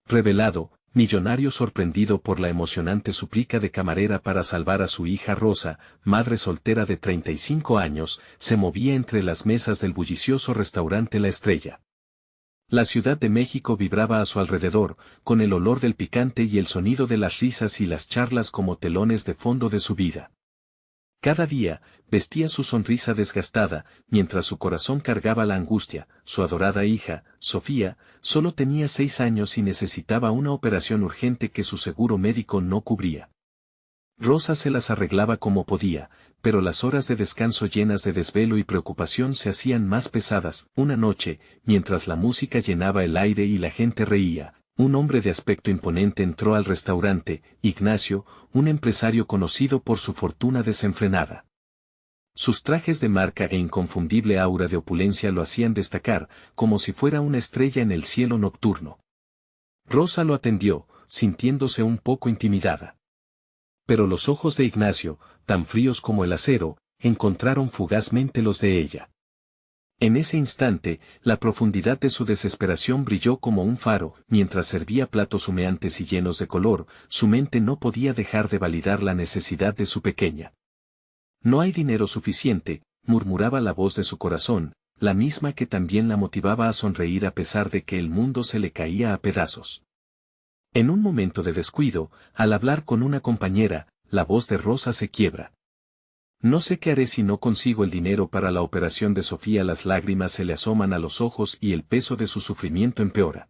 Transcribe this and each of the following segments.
Revelado, millonario sorprendido por la emocionante súplica de camarera para salvar a su hija Rosa, madre soltera de 35 años, se movía entre las mesas del bullicioso restaurante La Estrella. La Ciudad de México vibraba a su alrededor, con el olor del picante y el sonido de las risas y las charlas como telones de fondo de su vida. Cada día, vestía su sonrisa desgastada, mientras su corazón cargaba la angustia. Su adorada hija, Sofía, solo tenía 6 años y necesitaba una operación urgente que su seguro médico no cubría. Rosa se las arreglaba como podía, pero las horas de descanso llenas de desvelo y preocupación se hacían más pesadas. Una noche, mientras la música llenaba el aire y la gente reía, un hombre de aspecto imponente entró al restaurante, Ignacio, un empresario conocido por su fortuna desenfrenada. Sus trajes de marca e inconfundible aura de opulencia lo hacían destacar, como si fuera una estrella en el cielo nocturno. Rosa lo atendió, sintiéndose un poco intimidada. Pero los ojos de Ignacio, tan fríos como el acero, encontraron fugazmente los de ella. En ese instante, la profundidad de su desesperación brilló como un faro. Mientras servía platos humeantes y llenos de color, su mente no podía dejar de validar la necesidad de su pequeña. No hay dinero suficiente, murmuraba la voz de su corazón, la misma que también la motivaba a sonreír a pesar de que el mundo se le caía a pedazos. En un momento de descuido, al hablar con una compañera, la voz de Rosa se quiebra. No sé qué haré si no consigo el dinero para la operación de Sofía. Las lágrimas se le asoman a los ojos y el peso de su sufrimiento empeora.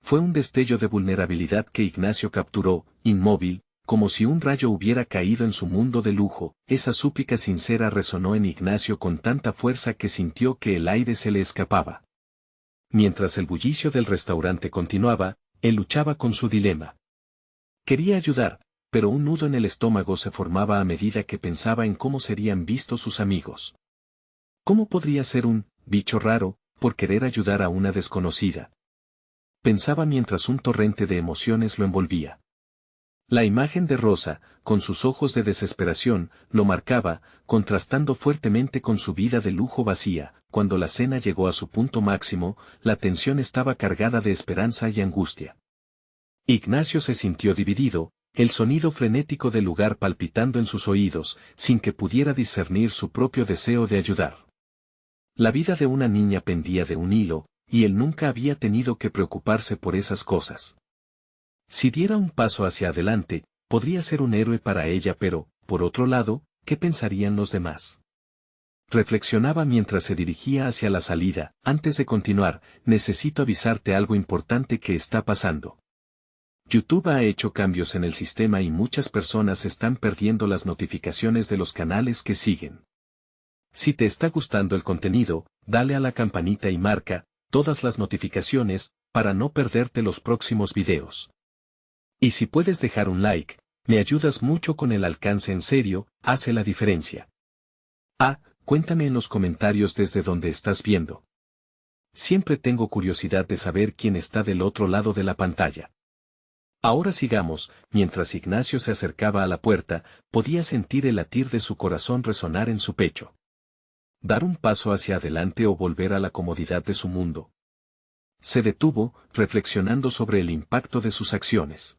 Fue un destello de vulnerabilidad que Ignacio capturó, inmóvil, como si un rayo hubiera caído en su mundo de lujo. Esa súplica sincera resonó en Ignacio con tanta fuerza que sintió que el aire se le escapaba. Mientras el bullicio del restaurante continuaba, él luchaba con su dilema. Quería ayudar, pero un nudo en el estómago se formaba a medida que pensaba en cómo serían vistos sus amigos. ¿Cómo podría ser un bicho raro por querer ayudar a una desconocida? Pensaba mientras un torrente de emociones lo envolvía. La imagen de Rosa, con sus ojos de desesperación, lo marcaba, contrastando fuertemente con su vida de lujo vacía. Cuando la cena llegó a su punto máximo, la tensión estaba cargada de esperanza y angustia. Ignacio se sintió dividido, el sonido frenético del lugar palpitando en sus oídos, sin que pudiera discernir su propio deseo de ayudar. La vida de una niña pendía de un hilo, y él nunca había tenido que preocuparse por esas cosas. Si diera un paso hacia adelante, podría ser un héroe para ella, pero, por otro lado, ¿qué pensarían los demás? Reflexionaba mientras se dirigía hacia la salida. Antes de continuar, necesito avisarte algo importante que está pasando. YouTube ha hecho cambios en el sistema y muchas personas están perdiendo las notificaciones de los canales que siguen. Si te está gustando el contenido, dale a la campanita y marca todas las notificaciones para no perderte los próximos videos. Y si puedes dejar un like, me ayudas mucho con el alcance. En serio, hace la diferencia. Cuéntame en los comentarios desde donde estás viendo. Siempre tengo curiosidad de saber quién está del otro lado de la pantalla. Ahora sigamos. Mientras Ignacio se acercaba a la puerta, podía sentir el latir de su corazón resonar en su pecho. Dar un paso hacia adelante o volver a la comodidad de su mundo. Se detuvo, reflexionando sobre el impacto de sus acciones.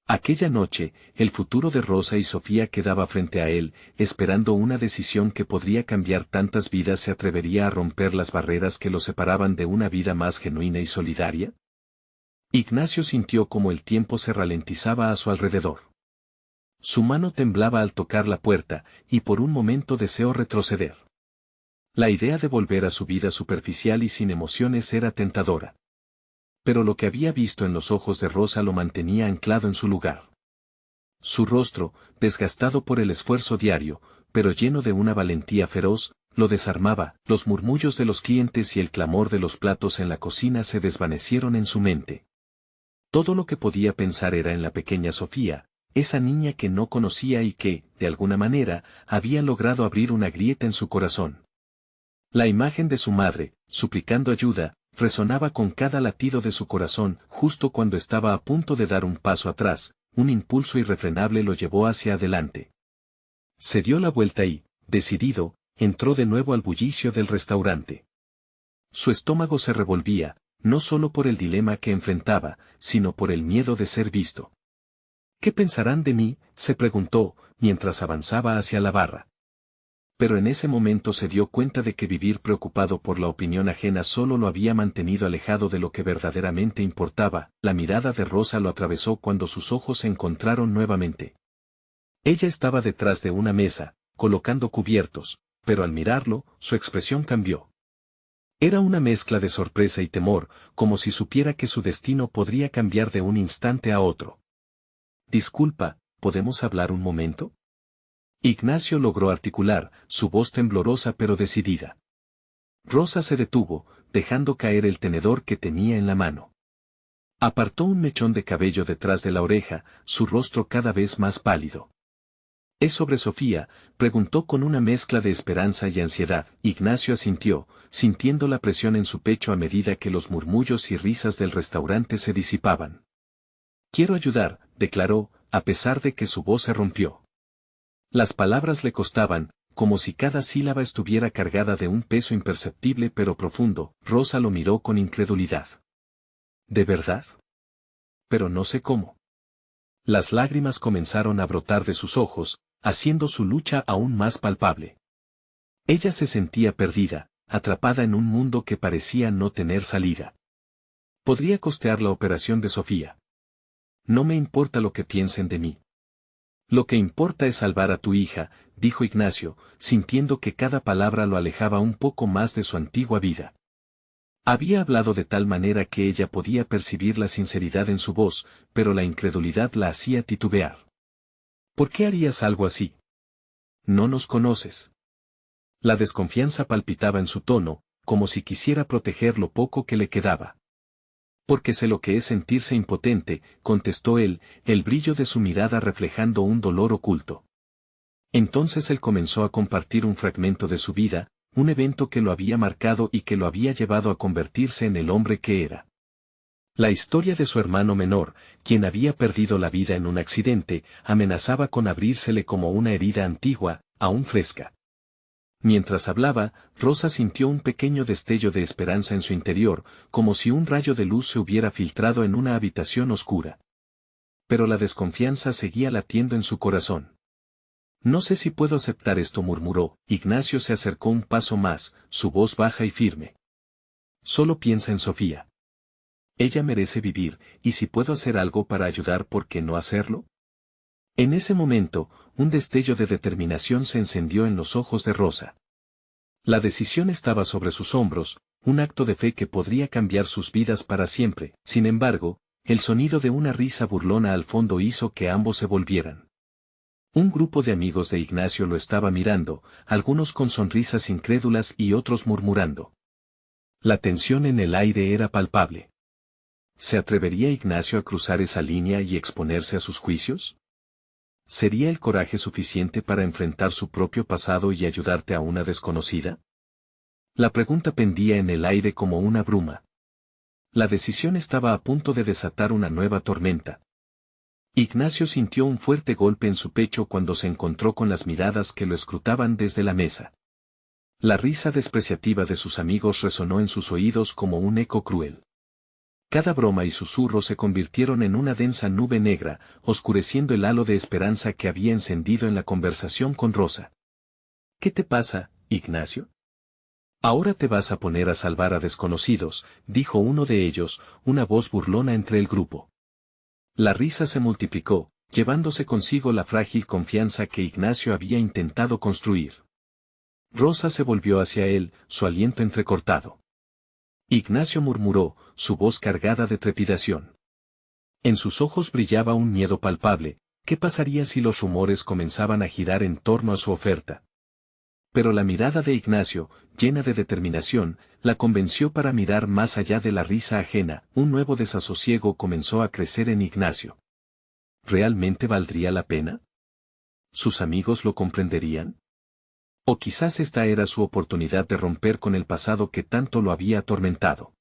Aquella noche, el futuro de Rosa y Sofía quedaba frente a él, esperando una decisión que podría cambiar tantas vidas. ¿Se atrevería a romper las barreras que lo separaban de una vida más genuina y solidaria? Ignacio sintió como el tiempo se ralentizaba a su alrededor. Su mano temblaba al tocar la puerta, y por un momento deseó retroceder. La idea de volver a su vida superficial y sin emociones era tentadora. Pero lo que había visto en los ojos de Rosa lo mantenía anclado en su lugar. Su rostro, desgastado por el esfuerzo diario, pero lleno de una valentía feroz, lo desarmaba. Los murmullos de los clientes y el clamor de los platos en la cocina se desvanecieron en su mente. Todo lo que podía pensar era en la pequeña Sofía, esa niña que no conocía y que, de alguna manera, había logrado abrir una grieta en su corazón. La imagen de su madre, suplicando ayuda, resonaba con cada latido de su corazón. Justo cuando estaba a punto de dar un paso atrás, un impulso irrefrenable lo llevó hacia adelante. Se dio la vuelta y, decidido, entró de nuevo al bullicio del restaurante. Su estómago se revolvía, no solo por el dilema que enfrentaba, sino por el miedo de ser visto. ¿Qué pensarán de mí?, se preguntó, mientras avanzaba hacia la barra. Pero en ese momento se dio cuenta de que vivir preocupado por la opinión ajena solo lo había mantenido alejado de lo que verdaderamente importaba. La mirada de Rosa lo atravesó cuando sus ojos se encontraron nuevamente. Ella estaba detrás de una mesa, colocando cubiertos, pero al mirarlo, su expresión cambió. Era una mezcla de sorpresa y temor, como si supiera que su destino podría cambiar de un instante a otro. Disculpa, ¿podemos hablar un momento? Ignacio logró articular, su voz temblorosa pero decidida. Rosa se detuvo, dejando caer el tenedor que tenía en la mano. Apartó un mechón de cabello detrás de la oreja, su rostro cada vez más pálido. —¿Es sobre Sofía? —preguntó con una mezcla de esperanza y ansiedad. Ignacio asintió, sintiendo la presión en su pecho a medida que los murmullos y risas del restaurante se disipaban. —Quiero ayudar —declaró, a pesar de que su voz se rompió. Las palabras le costaban, como si cada sílaba estuviera cargada de un peso imperceptible pero profundo. Rosa lo miró con incredulidad. —¿De verdad? Pero no sé cómo. Las lágrimas comenzaron a brotar de sus ojos, haciendo su lucha aún más palpable. Ella se sentía perdida, atrapada en un mundo que parecía no tener salida. Podría costear la operación de Sofía. No me importa lo que piensen de mí. Lo que importa es salvar a tu hija, dijo Ignacio, sintiendo que cada palabra lo alejaba un poco más de su antigua vida. Había hablado de tal manera que ella podía percibir la sinceridad en su voz, pero la incredulidad la hacía titubear. ¿Por qué harías algo así? No nos conoces. La desconfianza palpitaba en su tono, como si quisiera proteger lo poco que le quedaba. Porque sé lo que es sentirse impotente, contestó él, el brillo de su mirada reflejando un dolor oculto. Entonces él comenzó a compartir un fragmento de su vida, un evento que lo había marcado y que lo había llevado a convertirse en el hombre que era. La historia de su hermano menor, quien había perdido la vida en un accidente, amenazaba con abrírsele como una herida antigua, aún fresca. Mientras hablaba, Rosa sintió un pequeño destello de esperanza en su interior, como si un rayo de luz se hubiera filtrado en una habitación oscura. Pero la desconfianza seguía latiendo en su corazón. No sé si puedo aceptar esto, murmuró. Ignacio se acercó un paso más, su voz baja y firme. Solo piensa en Sofía. Ella merece vivir, y si puedo hacer algo para ayudar, ¿por qué no hacerlo? En ese momento, un destello de determinación se encendió en los ojos de Rosa. La decisión estaba sobre sus hombros, un acto de fe que podría cambiar sus vidas para siempre. Sin embargo, el sonido de una risa burlona al fondo hizo que ambos se volvieran. Un grupo de amigos de Ignacio lo estaba mirando, algunos con sonrisas incrédulas y otros murmurando. La tensión en el aire era palpable. ¿Se atrevería Ignacio a cruzar esa línea y exponerse a sus juicios? ¿Sería el coraje suficiente para enfrentar su propio pasado y ayudarte a una desconocida? La pregunta pendía en el aire como una bruma. La decisión estaba a punto de desatar una nueva tormenta. Ignacio sintió un fuerte golpe en su pecho cuando se encontró con las miradas que lo escrutaban desde la mesa. La risa despreciativa de sus amigos resonó en sus oídos como un eco cruel. Cada broma y susurro se convirtieron en una densa nube negra, oscureciendo el halo de esperanza que había encendido en la conversación con Rosa. ¿Qué te pasa, Ignacio? Ahora te vas a poner a salvar a desconocidos, dijo uno de ellos, una voz burlona entre el grupo. La risa se multiplicó, llevándose consigo la frágil confianza que Ignacio había intentado construir. Rosa se volvió hacia él, su aliento entrecortado. Ignacio murmuró, su voz cargada de trepidación. En sus ojos brillaba un miedo palpable. ¿Qué pasaría si los rumores comenzaban a girar en torno a su oferta? Pero la mirada de Ignacio, llena de determinación, la convenció para mirar más allá de la risa ajena. Un nuevo desasosiego comenzó a crecer en Ignacio. ¿Realmente valdría la pena? ¿Sus amigos lo comprenderían? O quizás esta era su oportunidad de romper con el pasado que tanto lo había atormentado.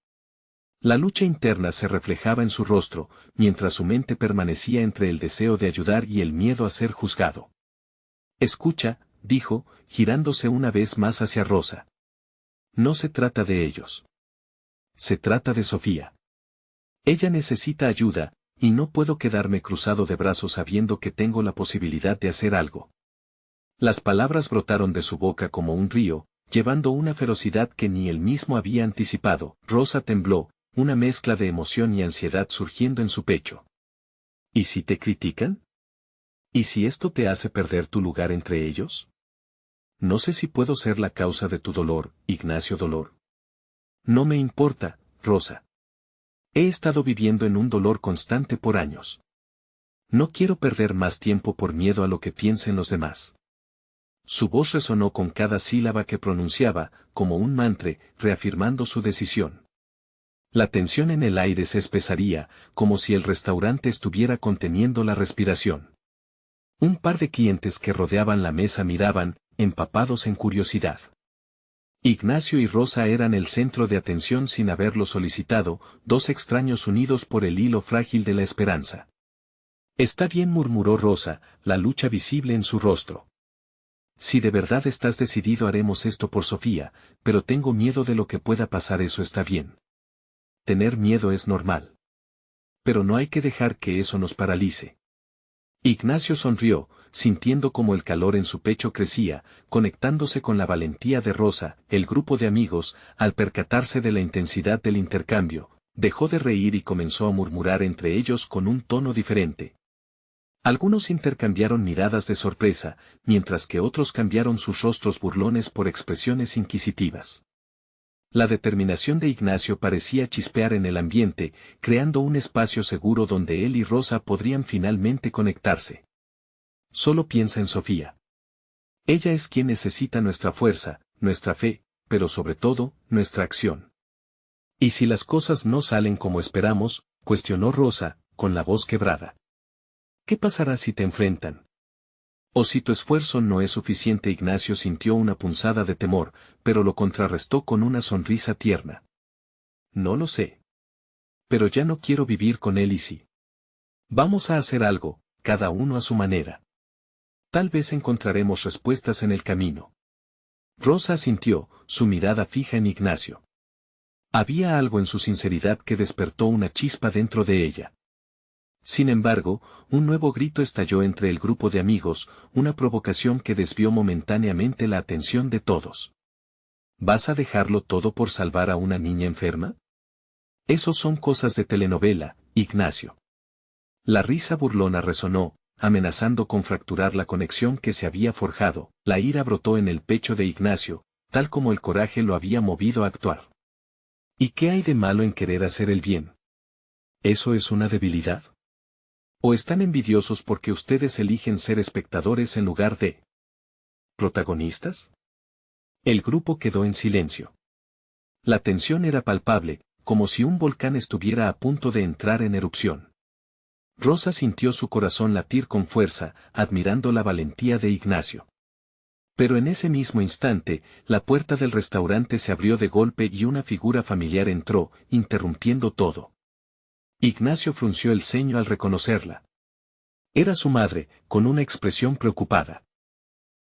La lucha interna se reflejaba en su rostro, mientras su mente permanecía entre el deseo de ayudar y el miedo a ser juzgado. Escucha, dijo, girándose una vez más hacia Rosa. No se trata de ellos. Se trata de Sofía. Ella necesita ayuda, y no puedo quedarme cruzado de brazos sabiendo que tengo la posibilidad de hacer algo. Las palabras brotaron de su boca como un río, llevando una ferocidad que ni él mismo había anticipado. Rosa tembló, una mezcla de emoción y ansiedad surgiendo en su pecho. ¿Y si te critican? ¿Y si esto te hace perder tu lugar entre ellos? No sé si puedo ser la causa de tu dolor, Ignacio Dolor. No me importa, Rosa. He estado viviendo en un dolor constante por años. No quiero perder más tiempo por miedo a lo que piensen los demás. Su voz resonó con cada sílaba que pronunciaba, como un mantra, reafirmando su decisión. La tensión en el aire se espesaría, como si el restaurante estuviera conteniendo la respiración. Un par de clientes que rodeaban la mesa miraban, empapados en curiosidad. Ignacio y Rosa eran el centro de atención sin haberlo solicitado, dos extraños unidos por el hilo frágil de la esperanza. Está bien, murmuró Rosa, la lucha visible en su rostro. Si de verdad estás decidido haremos esto por Sofía, pero tengo miedo de lo que pueda pasar. Eso está bien. Tener miedo es normal. Pero no hay que dejar que eso nos paralice. Ignacio sonrió, sintiendo como el calor en su pecho crecía, conectándose con la valentía de Rosa. El grupo de amigos, al percatarse de la intensidad del intercambio, dejó de reír y comenzó a murmurar entre ellos con un tono diferente. Algunos intercambiaron miradas de sorpresa, mientras que otros cambiaron sus rostros burlones por expresiones inquisitivas. La determinación de Ignacio parecía chispear en el ambiente, creando un espacio seguro donde él y Rosa podrían finalmente conectarse. Solo piensa en Sofía. Ella es quien necesita nuestra fuerza, nuestra fe, pero sobre todo, nuestra acción. ¿Y si las cosas no salen como esperamos?, cuestionó Rosa, con la voz quebrada. ¿Qué pasará si te enfrentan? ¿O si tu esfuerzo no es suficiente? Ignacio sintió una punzada de temor, pero lo contrarrestó con una sonrisa tierna. No lo sé. Pero ya no quiero vivir con él. ¿Y si? Vamos a hacer algo, cada uno a su manera. Tal vez encontraremos respuestas en el camino. Rosa asintió, su mirada fija en Ignacio. Había algo en su sinceridad que despertó una chispa dentro de ella. Sin embargo, un nuevo grito estalló entre el grupo de amigos, una provocación que desvió momentáneamente la atención de todos. ¿Vas a dejarlo todo por salvar a una niña enferma? Eso son cosas de telenovela, Ignacio. La risa burlona resonó, amenazando con fracturar la conexión que se había forjado. La ira brotó en el pecho de Ignacio, tal como el coraje lo había movido a actuar. ¿Y qué hay de malo en querer hacer el bien? ¿Eso es una debilidad? ¿O están envidiosos porque ustedes eligen ser espectadores en lugar de protagonistas? El grupo quedó en silencio. La tensión era palpable, como si un volcán estuviera a punto de entrar en erupción. Rosa sintió su corazón latir con fuerza, admirando la valentía de Ignacio. Pero en ese mismo instante, la puerta del restaurante se abrió de golpe y una figura familiar entró, interrumpiendo todo. Ignacio frunció el ceño al reconocerla. Era su madre, con una expresión preocupada.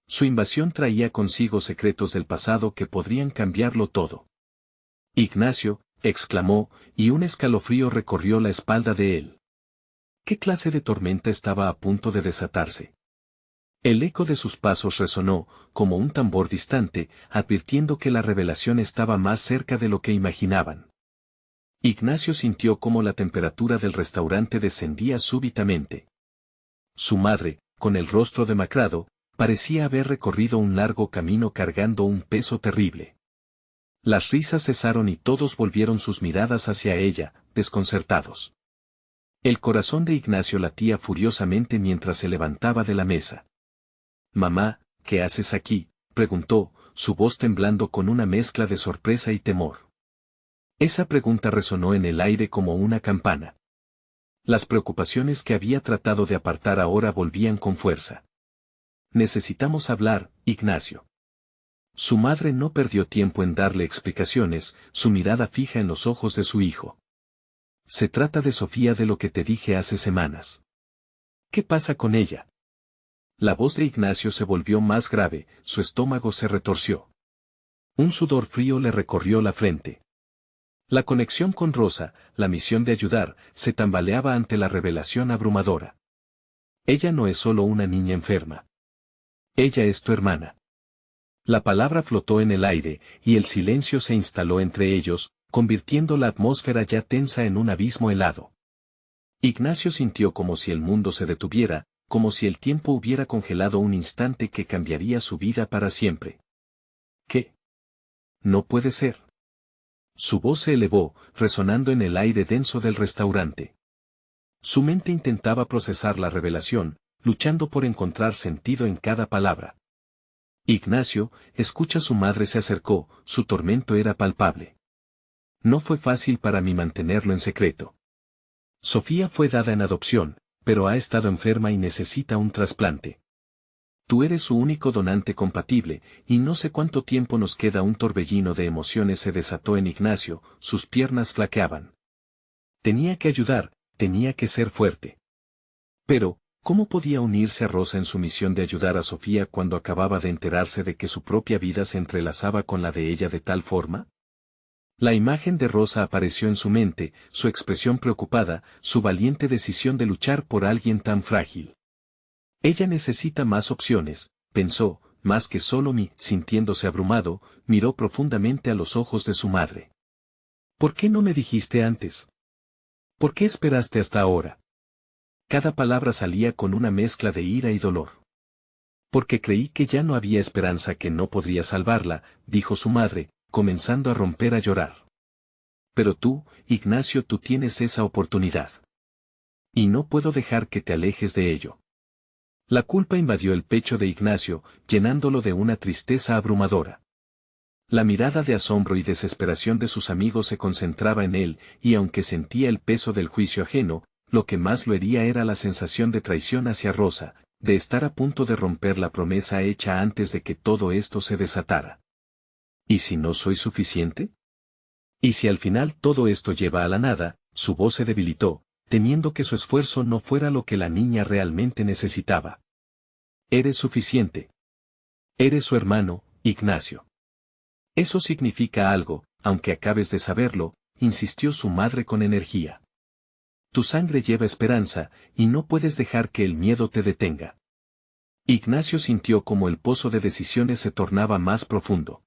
Su invasión traía consigo secretos del pasado que podrían cambiarlo todo. Ignacio, exclamó, y un escalofrío recorrió la espalda de él. ¿Qué clase de tormenta estaba a punto de desatarse? El eco de sus pasos resonó, como un tambor distante, advirtiendo que la revelación estaba más cerca de lo que imaginaban. Ignacio sintió cómo la temperatura del restaurante descendía súbitamente. Su madre, con el rostro demacrado, parecía haber recorrido un largo camino cargando un peso terrible. Las risas cesaron y todos volvieron sus miradas hacia ella, desconcertados. El corazón de Ignacio latía furiosamente mientras se levantaba de la mesa. «Mamá, ¿qué haces aquí?», preguntó, su voz temblando con una mezcla de sorpresa y temor. Esa pregunta resonó en el aire como una campana. Las preocupaciones que había tratado de apartar ahora volvían con fuerza. «Necesitamos hablar, Ignacio». Su madre no perdió tiempo en darle explicaciones, su mirada fija en los ojos de su hijo. «Se trata de Sofía, de lo que te dije hace semanas». «¿Qué pasa con ella?». La voz de Ignacio se volvió más grave, su estómago se retorció. Un sudor frío le recorrió la frente. La conexión con Rosa, la misión de ayudar, se tambaleaba ante la revelación abrumadora. Ella no es solo una niña enferma. Ella es tu hermana. La palabra flotó en el aire, y el silencio se instaló entre ellos, convirtiendo la atmósfera ya tensa en un abismo helado. Ignacio sintió como si el mundo se detuviera, como si el tiempo hubiera congelado un instante que cambiaría su vida para siempre. ¿Qué? No puede ser. Su voz se elevó, resonando en el aire denso del restaurante. Su mente intentaba procesar la revelación, luchando por encontrar sentido en cada palabra. Ignacio, escucha, su madre se acercó, su tormento era palpable. No fue fácil para mí mantenerlo en secreto. Sofía fue dada en adopción, pero ha estado enferma y necesita un trasplante. Tú eres su único donante compatible, y no sé cuánto tiempo nos queda. Un torbellino de emociones se desató en Ignacio, sus piernas flaqueaban. Tenía que ayudar, tenía que ser fuerte. Pero, ¿cómo podía unirse a Rosa en su misión de ayudar a Sofía cuando acababa de enterarse de que su propia vida se entrelazaba con la de ella de tal forma? La imagen de Rosa apareció en su mente, su expresión preocupada, su valiente decisión de luchar por alguien tan frágil. Ella necesita más opciones, pensó, más que solo mí. Sintiéndose abrumado, miró profundamente a los ojos de su madre. ¿Por qué no me dijiste antes? ¿Por qué esperaste hasta ahora? Cada palabra salía con una mezcla de ira y dolor. Porque creí que ya no había esperanza, que no podría salvarla, dijo su madre, comenzando a romper a llorar. Pero tú, Ignacio, tú tienes esa oportunidad. Y no puedo dejar que te alejes de ello. La culpa invadió el pecho de Ignacio, llenándolo de una tristeza abrumadora. La mirada de asombro y desesperación de sus amigos se concentraba en él, y aunque sentía el peso del juicio ajeno, lo que más lo hería era la sensación de traición hacia Rosa, de estar a punto de romper la promesa hecha antes de que todo esto se desatara. ¿Y si no soy suficiente? ¿Y si al final todo esto lleva a la nada? Su voz se debilitó, temiendo que su esfuerzo no fuera lo que la niña realmente necesitaba. Eres suficiente. Eres su hermano, Ignacio. Eso significa algo, aunque acabes de saberlo, insistió su madre con energía. Tu sangre lleva esperanza, y no puedes dejar que el miedo te detenga. Ignacio sintió como el pozo de decisiones se tornaba más profundo.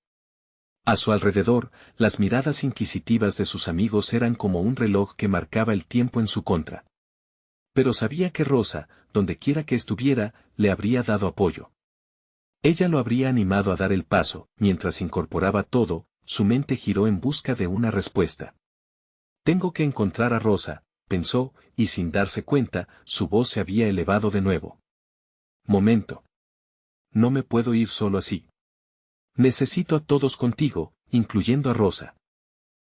A su alrededor, las miradas inquisitivas de sus amigos eran como un reloj que marcaba el tiempo en su contra. Pero sabía que Rosa, donde quiera que estuviera, le habría dado apoyo. Ella lo habría animado a dar el paso. Mientras incorporaba todo, su mente giró en busca de una respuesta. Tengo que encontrar a Rosa, pensó, y sin darse cuenta, su voz se había elevado de nuevo. Momento. No me puedo ir solo así. Necesito a todos contigo, incluyendo a Rosa.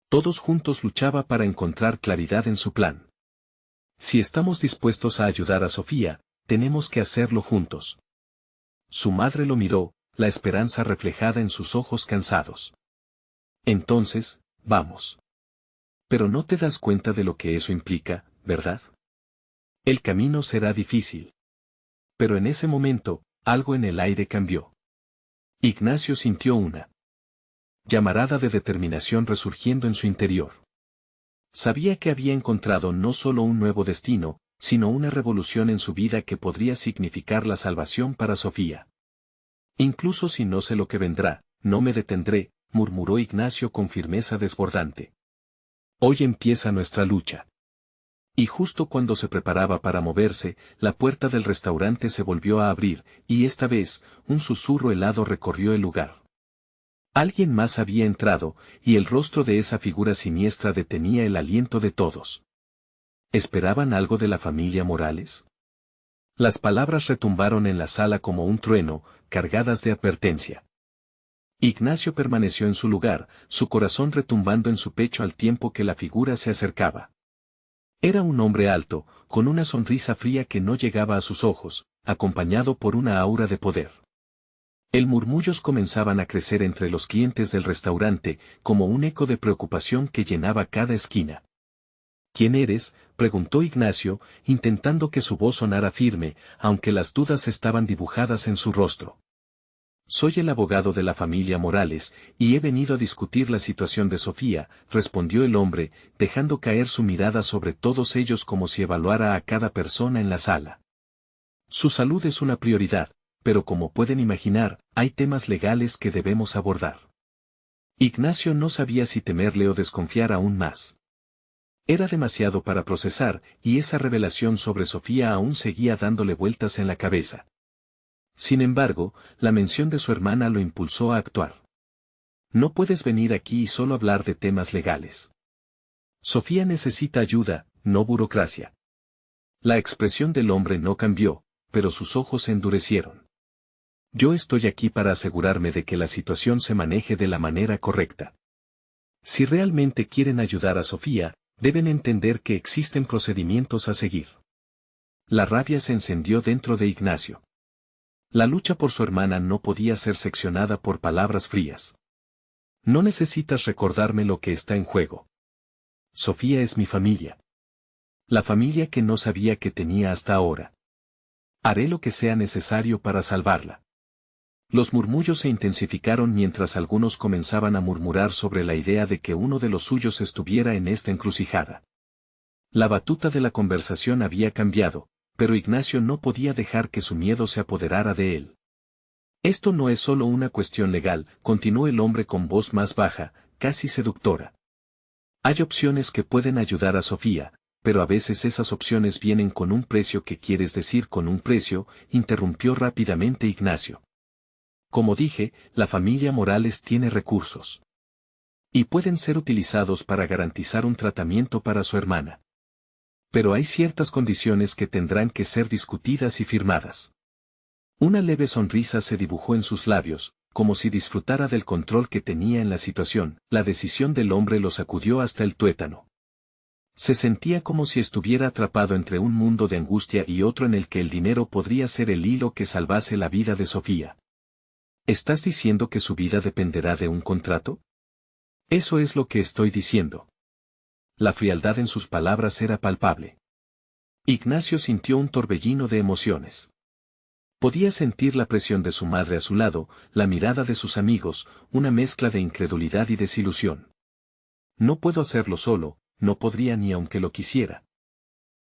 Todos juntos luchaba para encontrar claridad en su plan. Si estamos dispuestos a ayudar a Sofía, tenemos que hacerlo juntos. Su madre lo miró, la esperanza reflejada en sus ojos cansados. Entonces, vamos. Pero no te das cuenta de lo que eso implica, ¿verdad? El camino será difícil. Pero en ese momento, algo en el aire cambió. Ignacio sintió una llamarada de determinación resurgiendo en su interior. Sabía que había encontrado no solo un nuevo destino, sino una revolución en su vida que podría significar la salvación para Sofía. Incluso si no sé lo que vendrá, no me detendré, murmuró Ignacio con firmeza desbordante. Hoy empieza nuestra lucha. Y justo cuando se preparaba para moverse, la puerta del restaurante se volvió a abrir, y esta vez, un susurro helado recorrió el lugar. Alguien más había entrado, y el rostro de esa figura siniestra detenía el aliento de todos. ¿Esperaban algo de la familia Morales? Las palabras retumbaron en la sala como un trueno, cargadas de advertencia. Ignacio permaneció en su lugar, su corazón retumbando en su pecho al tiempo que la figura se acercaba. Era un hombre alto, con una sonrisa fría que no llegaba a sus ojos, acompañado por una aura de poder. El murmullos comenzaban a crecer entre los clientes del restaurante, como un eco de preocupación que llenaba cada esquina. ¿Quién eres?, preguntó Ignacio, intentando que su voz sonara firme, aunque las dudas estaban dibujadas en su rostro. Soy el abogado de la familia Morales, y he venido a discutir la situación de Sofía, respondió el hombre, dejando caer su mirada sobre todos ellos como si evaluara a cada persona en la sala. Su salud es una prioridad, pero como pueden imaginar, hay temas legales que debemos abordar. Ignacio no sabía si temerle o desconfiar aún más. Era demasiado para procesar, y esa revelación sobre Sofía aún seguía dándole vueltas en la cabeza. Sin embargo, la mención de su hermana lo impulsó a actuar. No puedes venir aquí y solo hablar de temas legales. Sofía necesita ayuda, no burocracia. La expresión del hombre no cambió, pero sus ojos se endurecieron. Yo estoy aquí para asegurarme de que la situación se maneje de la manera correcta. Si realmente quieren ayudar a Sofía, deben entender que existen procedimientos a seguir. La rabia se encendió dentro de Ignacio. La lucha por su hermana no podía ser seccionada por palabras frías. No necesitas recordarme lo que está en juego. Sofía es mi familia. La familia que no sabía que tenía hasta ahora. Haré lo que sea necesario para salvarla. Los murmullos se intensificaron mientras algunos comenzaban a murmurar sobre la idea de que uno de los suyos estuviera en esta encrucijada. La batuta de la conversación había cambiado, pero Ignacio no podía dejar que su miedo se apoderara de él. Esto no es solo una cuestión legal, continuó el hombre con voz más baja, casi seductora. Hay opciones que pueden ayudar a Sofía, pero a veces esas opciones vienen con un precio. ¿Qué quieres decir con un precio?, interrumpió rápidamente Ignacio. Como dije, la familia Morales tiene recursos. Y pueden ser utilizados para garantizar un tratamiento para su hermana. Pero hay ciertas condiciones que tendrán que ser discutidas y firmadas. Una leve sonrisa se dibujó en sus labios, como si disfrutara del control que tenía en la situación. La decisión del hombre lo sacudió hasta el tuétano. Se sentía como si estuviera atrapado entre un mundo de angustia y otro en el que el dinero podría ser el hilo que salvase la vida de Sofía. ¿Estás diciendo que su vida dependerá de un contrato? Eso es lo que estoy diciendo. La frialdad en sus palabras era palpable. Ignacio sintió un torbellino de emociones. Podía sentir la presión de su madre a su lado, la mirada de sus amigos, una mezcla de incredulidad y desilusión. No puedo hacerlo solo, no podría ni aunque lo quisiera.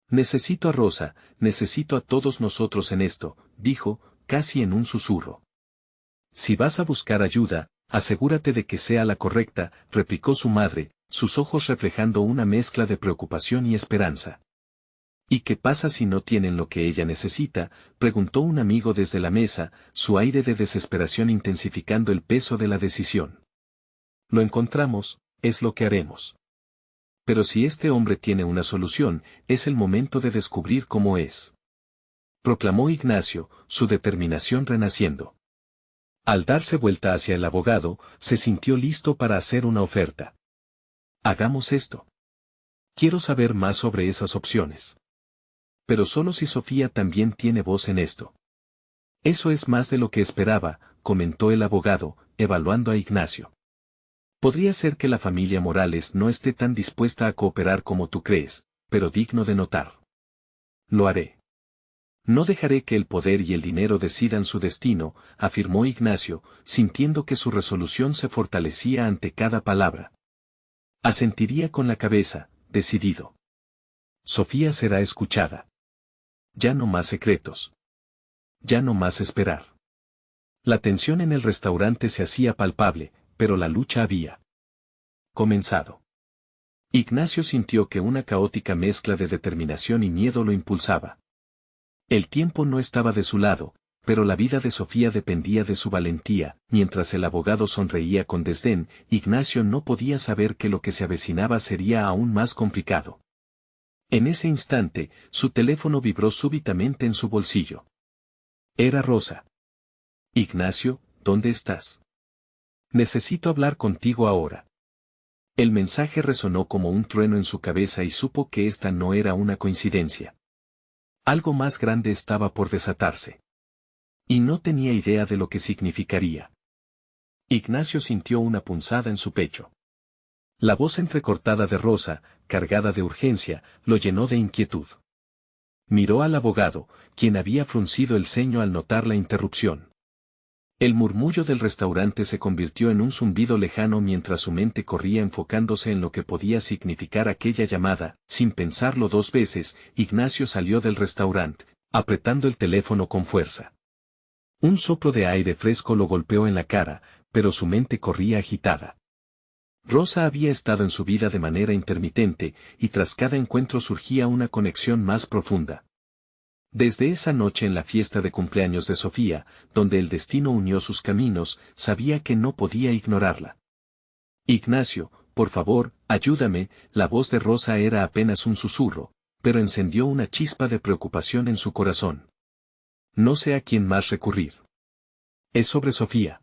Necesito a Rosa, necesito a todos nosotros en esto, dijo, casi en un susurro. Si vas a buscar ayuda, asegúrate de que sea la correcta, replicó su madre, sus ojos reflejando una mezcla de preocupación y esperanza. ¿Y qué pasa si no tienen lo que ella necesita?, preguntó un amigo desde la mesa, su aire de desesperación intensificando el peso de la decisión. Lo encontramos, es lo que haremos. Pero si este hombre tiene una solución, es el momento de descubrir cómo es. Proclamó Ignacio, su determinación renaciendo. Al darse vuelta hacia el abogado, se sintió listo para hacer una oferta. Hagamos esto. Quiero saber más sobre esas opciones. Pero solo si Sofía también tiene voz en esto. Eso es más de lo que esperaba, comentó el abogado, evaluando a Ignacio. Podría ser que la familia Morales no esté tan dispuesta a cooperar como tú crees, pero digno de notar. Lo haré. No dejaré que el poder y el dinero decidan su destino, afirmó Ignacio, sintiendo que su resolución se fortalecía ante cada palabra. Asentiría con la cabeza, decidido. Sofía será escuchada. Ya no más secretos. Ya no más esperar. La tensión en el restaurante se hacía palpable, pero la lucha había comenzado. Ignacio sintió que una caótica mezcla de determinación y miedo lo impulsaba. El tiempo no estaba de su lado, pero la vida de Sofía dependía de su valentía. Mientras el abogado sonreía con desdén, Ignacio no podía saber que lo que se avecinaba sería aún más complicado. En ese instante, su teléfono vibró súbitamente en su bolsillo. Era Rosa. Ignacio, ¿dónde estás? Necesito hablar contigo ahora. El mensaje resonó como un trueno en su cabeza y supo que esta no era una coincidencia. Algo más grande estaba por desatarse. Y no tenía idea de lo que significaría. Ignacio sintió una punzada en su pecho. La voz entrecortada de Rosa, cargada de urgencia, lo llenó de inquietud. Miró al abogado, quien había fruncido el ceño al notar la interrupción. El murmullo del restaurante se convirtió en un zumbido lejano mientras su mente corría enfocándose en lo que podía significar aquella llamada. Sin pensarlo dos veces, Ignacio salió del restaurante, apretando el teléfono con fuerza. Un soplo de aire fresco lo golpeó en la cara, pero su mente corría agitada. Rosa había estado en su vida de manera intermitente, y tras cada encuentro surgía una conexión más profunda. Desde esa noche en la fiesta de cumpleaños de Sofía, donde el destino unió sus caminos, sabía que no podía ignorarla. Ignacio, por favor, ayúdame. La voz de Rosa era apenas un susurro, pero encendió una chispa de preocupación en su corazón. No sé a quién más recurrir. Es sobre Sofía.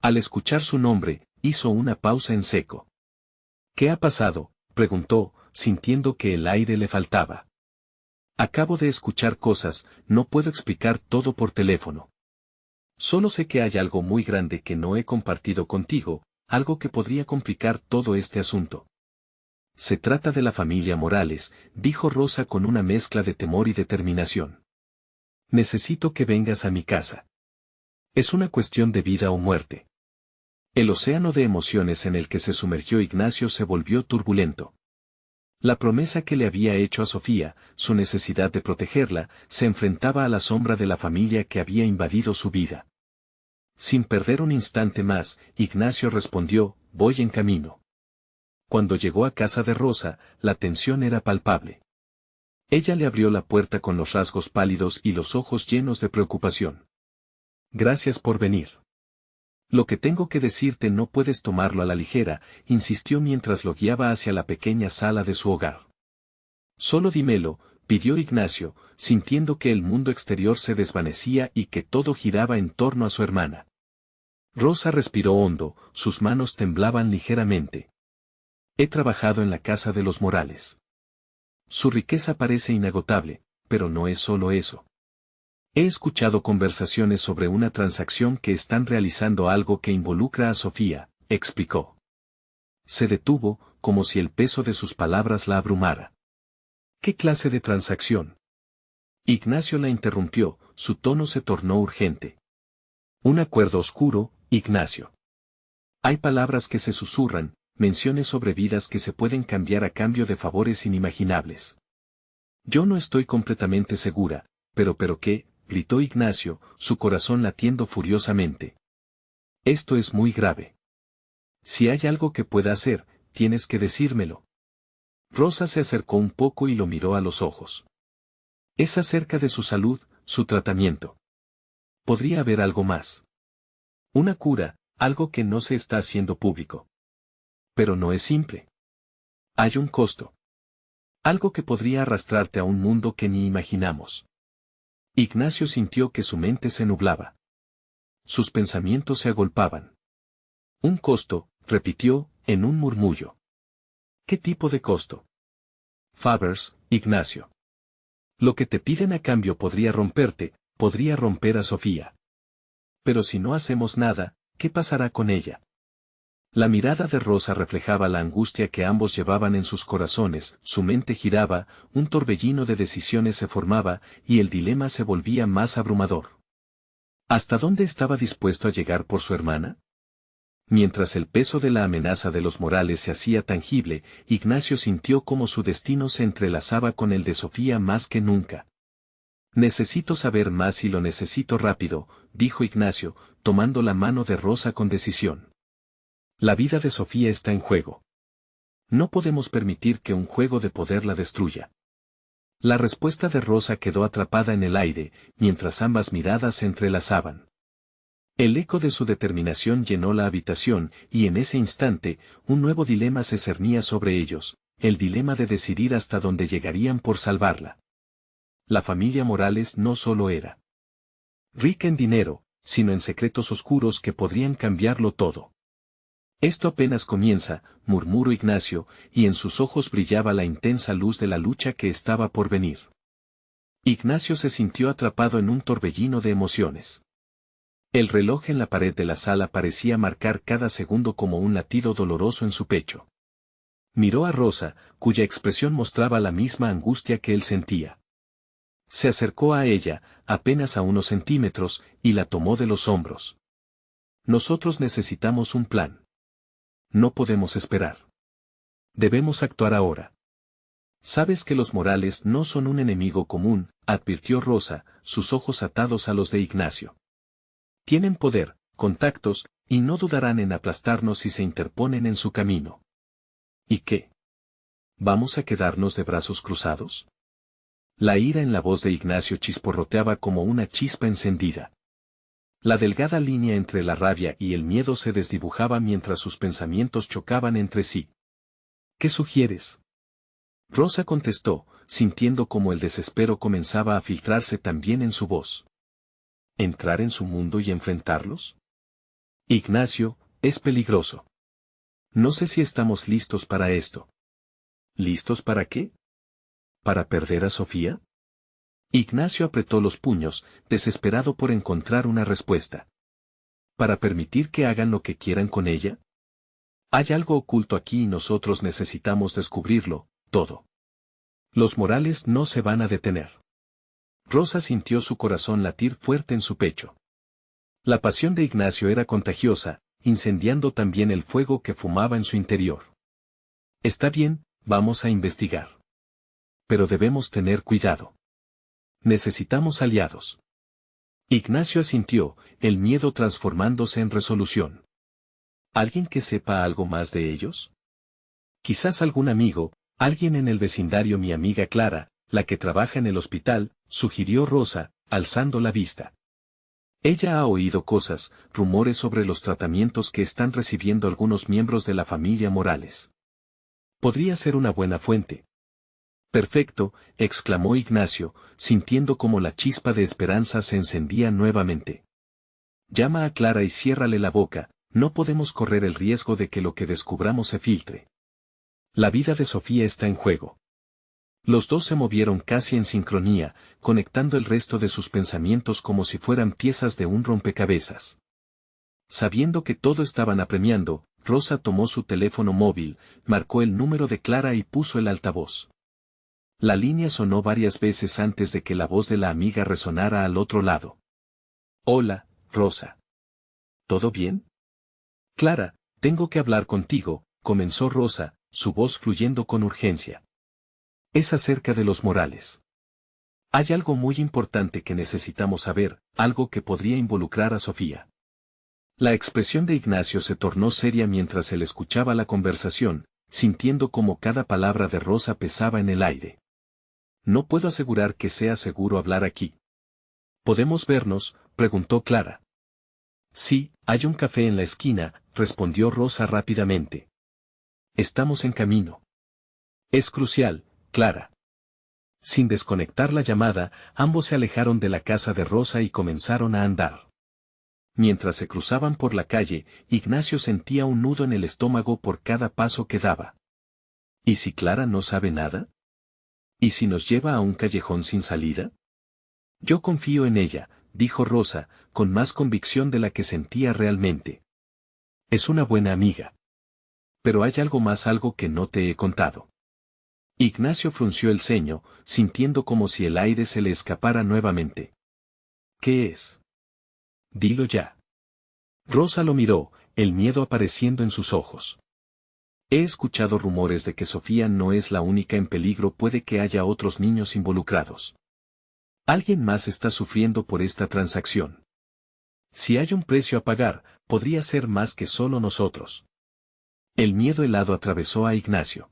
Al escuchar su nombre, hizo una pausa en seco. ¿Qué ha pasado?, preguntó, sintiendo que el aire le faltaba. Acabo de escuchar cosas, no puedo explicar todo por teléfono. Solo sé que hay algo muy grande que no he compartido contigo, algo que podría complicar todo este asunto. Se trata de la familia Morales, dijo Rosa con una mezcla de temor y determinación. Necesito que vengas a mi casa. Es una cuestión de vida o muerte. El océano de emociones en el que se sumergió Ignacio se volvió turbulento. La promesa que le había hecho a Sofía, su necesidad de protegerla, se enfrentaba a la sombra de la familia que había invadido su vida. Sin perder un instante más, Ignacio respondió, voy en camino. Cuando llegó a casa de Rosa, la tensión era palpable. Ella le abrió la puerta con los rasgos pálidos y los ojos llenos de preocupación. Gracias por venir. Lo que tengo que decirte no puedes tomarlo a la ligera, insistió mientras lo guiaba hacia la pequeña sala de su hogar. Solo dímelo, pidió Ignacio, sintiendo que el mundo exterior se desvanecía y que todo giraba en torno a su hermana. Rosa respiró hondo, sus manos temblaban ligeramente. He trabajado en la casa de los Morales. Su riqueza parece inagotable, pero no es solo eso. He escuchado conversaciones sobre una transacción que están realizando algo que involucra a Sofía, explicó. Se detuvo, como si el peso de sus palabras la abrumara. ¿Qué clase de transacción? Ignacio la interrumpió, su tono se tornó urgente. Un acuerdo oscuro, Ignacio. Hay palabras que se susurran, menciones sobre vidas que se pueden cambiar a cambio de favores inimaginables. Yo no estoy completamente segura, pero ¿qué?, gritó Ignacio, su corazón latiendo furiosamente. Esto es muy grave. Si hay algo que pueda hacer, tienes que decírmelo. Rosa se acercó un poco y lo miró a los ojos. Es acerca de su salud, su tratamiento. Podría haber algo más. Una cura, algo que no se está haciendo público. Pero no es simple. Hay un costo. Algo que podría arrastrarte a un mundo que ni imaginamos. Ignacio sintió que su mente se nublaba. Sus pensamientos se agolpaban. Un costo, repitió, en un murmullo. ¿Qué tipo de costo? Favors, Ignacio. Lo que te piden a cambio podría romperte, podría romper a Sofía. Pero si no hacemos nada, ¿qué pasará con ella? La mirada de Rosa reflejaba la angustia que ambos llevaban en sus corazones, su mente giraba, un torbellino de decisiones se formaba, y el dilema se volvía más abrumador. ¿Hasta dónde estaba dispuesto a llegar por su hermana? Mientras el peso de la amenaza de los Morales se hacía tangible, Ignacio sintió como su destino se entrelazaba con el de Sofía más que nunca. Necesito saber más y lo necesito rápido, dijo Ignacio, tomando la mano de Rosa con decisión. La vida de Sofía está en juego. No podemos permitir que un juego de poder la destruya. La respuesta de Rosa quedó atrapada en el aire, mientras ambas miradas se entrelazaban. El eco de su determinación llenó la habitación, y en ese instante, un nuevo dilema se cernía sobre ellos, el dilema de decidir hasta dónde llegarían por salvarla. La familia Morales no solo era rica en dinero, sino en secretos oscuros que podrían cambiarlo todo. Esto apenas comienza, murmuró Ignacio, y en sus ojos brillaba la intensa luz de la lucha que estaba por venir. Ignacio se sintió atrapado en un torbellino de emociones. El reloj en la pared de la sala parecía marcar cada segundo como un latido doloroso en su pecho. Miró a Rosa, cuya expresión mostraba la misma angustia que él sentía. Se acercó a ella, apenas a unos centímetros, y la tomó de los hombros. Nosotros necesitamos un plan. No podemos esperar. Debemos actuar ahora. Sabes que los Morales no son un enemigo común, advirtió Rosa, sus ojos atados a los de Ignacio. Tienen poder, contactos, y no dudarán en aplastarnos si se interponen en su camino. ¿Y qué? ¿Vamos a quedarnos de brazos cruzados? La ira en la voz de Ignacio chisporroteaba como una chispa encendida. La delgada línea entre la rabia y el miedo se desdibujaba mientras sus pensamientos chocaban entre sí. ¿Qué sugieres? Rosa contestó, sintiendo como el desespero comenzaba a filtrarse también en su voz. ¿Entrar en su mundo y enfrentarlos? Ignacio, es peligroso. No sé si estamos listos para esto. ¿Listos para qué? ¿Para perder a Sofía? Ignacio apretó los puños, desesperado por encontrar una respuesta. ¿Para permitir que hagan lo que quieran con ella? Hay algo oculto aquí y nosotros necesitamos descubrirlo, todo. Los Morales no se van a detener. Rosa sintió su corazón latir fuerte en su pecho. La pasión de Ignacio era contagiosa, incendiando también el fuego que fumaba en su interior. Está bien, vamos a investigar. Pero debemos tener cuidado. Necesitamos aliados. Ignacio asintió, el miedo transformándose en resolución. ¿Alguien que sepa algo más de ellos? Quizás algún amigo, alguien en el vecindario. Mi amiga Clara, la que trabaja en el hospital, sugirió Rosa, alzando la vista. Ella ha oído cosas, rumores sobre los tratamientos que están recibiendo algunos miembros de la familia Morales. Podría ser una buena fuente. Perfecto, exclamó Ignacio, sintiendo como la chispa de esperanza se encendía nuevamente. Llama a Clara y ciérrale la boca, no podemos correr el riesgo de que lo que descubramos se filtre. La vida de Sofía está en juego. Los dos se movieron casi en sincronía, conectando el resto de sus pensamientos como si fueran piezas de un rompecabezas. Sabiendo que todo estaban apremiando, Rosa tomó su teléfono móvil, marcó el número de Clara y puso el altavoz. La línea sonó varias veces antes de que la voz de la amiga resonara al otro lado. Hola, Rosa. ¿Todo bien? Clara, tengo que hablar contigo, comenzó Rosa, su voz fluyendo con urgencia. Es acerca de los Morales. Hay algo muy importante que necesitamos saber, algo que podría involucrar a Sofía. La expresión de Ignacio se tornó seria mientras él escuchaba la conversación, sintiendo como cada palabra de Rosa pesaba en el aire. No puedo asegurar que sea seguro hablar aquí. ¿Podemos vernos?, preguntó Clara. Sí, hay un café en la esquina, respondió Rosa rápidamente. Estamos en camino. Es crucial, Clara. Sin desconectar la llamada, ambos se alejaron de la casa de Rosa y comenzaron a andar. Mientras se cruzaban por la calle, Ignacio sentía un nudo en el estómago por cada paso que daba. ¿Y si Clara no sabe nada? ¿Y si nos lleva a un callejón sin salida? Yo confío en ella, dijo Rosa, con más convicción de la que sentía realmente. Es una buena amiga. Pero hay algo más, algo que no te he contado. Ignacio frunció el ceño, sintiendo como si el aire se le escapara nuevamente. ¿Qué es? Dilo ya. Rosa lo miró, el miedo apareciendo en sus ojos. He escuchado rumores de que Sofía no es la única en peligro, puede que haya otros niños involucrados. Alguien más está sufriendo por esta transacción. Si hay un precio a pagar, podría ser más que solo nosotros. El miedo helado atravesó a Ignacio.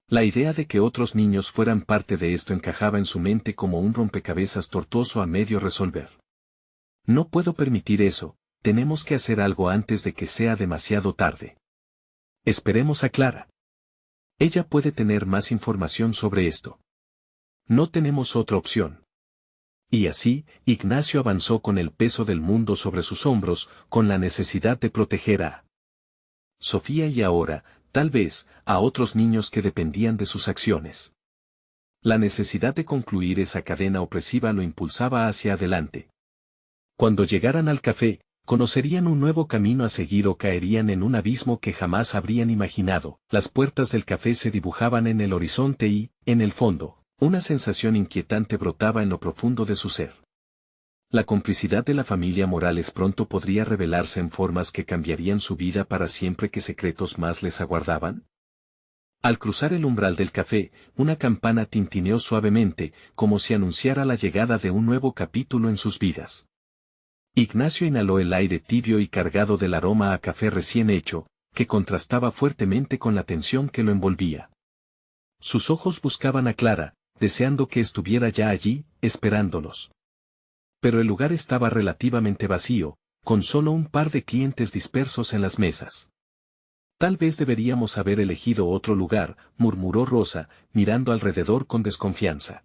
La idea de que otros niños fueran parte de esto encajaba en su mente como un rompecabezas tortuoso a medio resolver. No puedo permitir eso, tenemos que hacer algo antes de que sea demasiado tarde. Esperemos a Clara. Ella puede tener más información sobre esto. No tenemos otra opción. Y así, Ignacio avanzó con el peso del mundo sobre sus hombros, con la necesidad de proteger a Sofía y ahora, tal vez, a otros niños que dependían de sus acciones. La necesidad de concluir esa cadena opresiva lo impulsaba hacia adelante. Cuando llegaran al café, conocerían un nuevo camino a seguir o caerían en un abismo que jamás habrían imaginado. Las puertas del café se dibujaban en el horizonte y, en el fondo, una sensación inquietante brotaba en lo profundo de su ser. La complicidad de la familia Morales pronto podría revelarse en formas que cambiarían su vida para siempre. ¿Qué secretos más les aguardaban? Al cruzar el umbral del café, una campana tintineó suavemente, como si anunciara la llegada de un nuevo capítulo en sus vidas. Ignacio inhaló el aire tibio y cargado del aroma a café recién hecho, que contrastaba fuertemente con la tensión que lo envolvía. Sus ojos buscaban a Clara, deseando que estuviera ya allí, esperándolos. Pero el lugar estaba relativamente vacío, con solo un par de clientes dispersos en las mesas. Tal vez deberíamos haber elegido otro lugar, murmuró Rosa, mirando alrededor con desconfianza.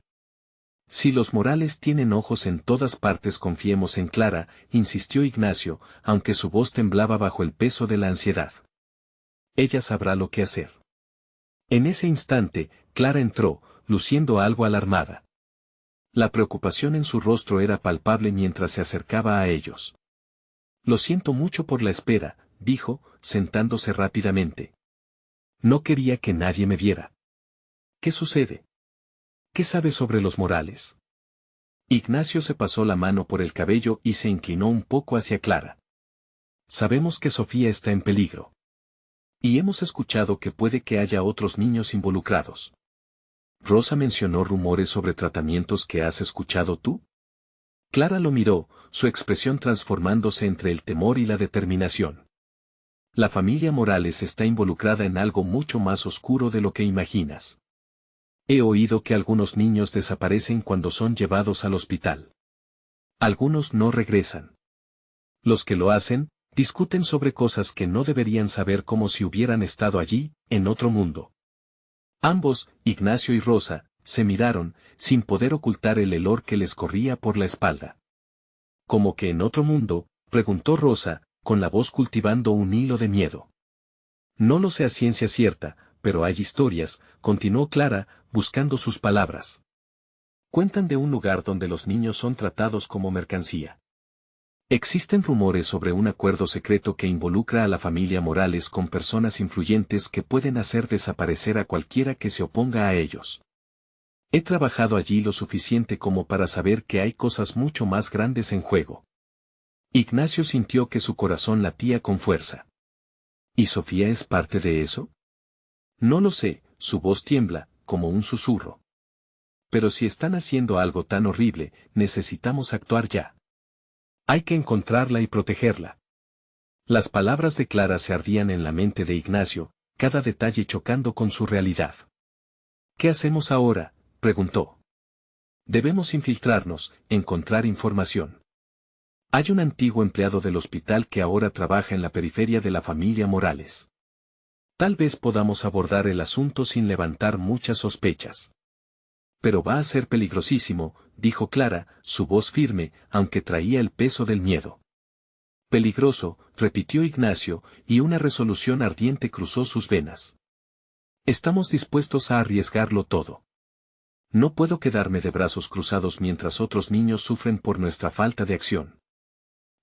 Si los Morales tienen ojos en todas partes, confiemos en Clara, insistió Ignacio, aunque su voz temblaba bajo el peso de la ansiedad. Ella sabrá lo que hacer. En ese instante, Clara entró, luciendo algo alarmada. La preocupación en su rostro era palpable mientras se acercaba a ellos. Lo siento mucho por la espera, dijo, sentándose rápidamente. No quería que nadie me viera. ¿Qué sucede? ¿Qué sabe sobre los Morales? Ignacio se pasó la mano por el cabello y se inclinó un poco hacia Clara. Sabemos que Sofía está en peligro. Y hemos escuchado que puede que haya otros niños involucrados. ¿Rosa mencionó rumores sobre tratamientos que has escuchado tú? Clara lo miró, su expresión transformándose entre el temor y la determinación. La familia Morales está involucrada en algo mucho más oscuro de lo que imaginas. He oído que algunos niños desaparecen cuando son llevados al hospital. Algunos no regresan. Los que lo hacen, discuten sobre cosas que no deberían saber, como si hubieran estado allí, en otro mundo. Ambos, Ignacio y Rosa, se miraron, sin poder ocultar el helor que les corría por la espalda. ¿Cómo que en otro mundo?, preguntó Rosa, con la voz cultivando un hilo de miedo. No lo sé a ciencia cierta, pero hay historias, continuó Clara, buscando sus palabras. Cuentan de un lugar donde los niños son tratados como mercancía. Existen rumores sobre un acuerdo secreto que involucra a la familia Morales con personas influyentes que pueden hacer desaparecer a cualquiera que se oponga a ellos. He trabajado allí lo suficiente como para saber que hay cosas mucho más grandes en juego. Ignacio sintió que su corazón latía con fuerza. ¿Y Sofía es parte de eso? No lo sé, su voz tiembla, como un susurro. Pero si están haciendo algo tan horrible, necesitamos actuar ya. Hay que encontrarla y protegerla. Las palabras de Clara se ardían en la mente de Ignacio, cada detalle chocando con su realidad. ¿Qué hacemos ahora?, preguntó. Debemos infiltrarnos, encontrar información. Hay un antiguo empleado del hospital que ahora trabaja en la periferia de la familia Morales. Tal vez podamos abordar el asunto sin levantar muchas sospechas. Pero va a ser peligrosísimo, dijo Clara, su voz firme, aunque traía el peso del miedo. Peligroso, repitió Ignacio, y una resolución ardiente cruzó sus venas. Estamos dispuestos a arriesgarlo todo. No puedo quedarme de brazos cruzados mientras otros niños sufren por nuestra falta de acción.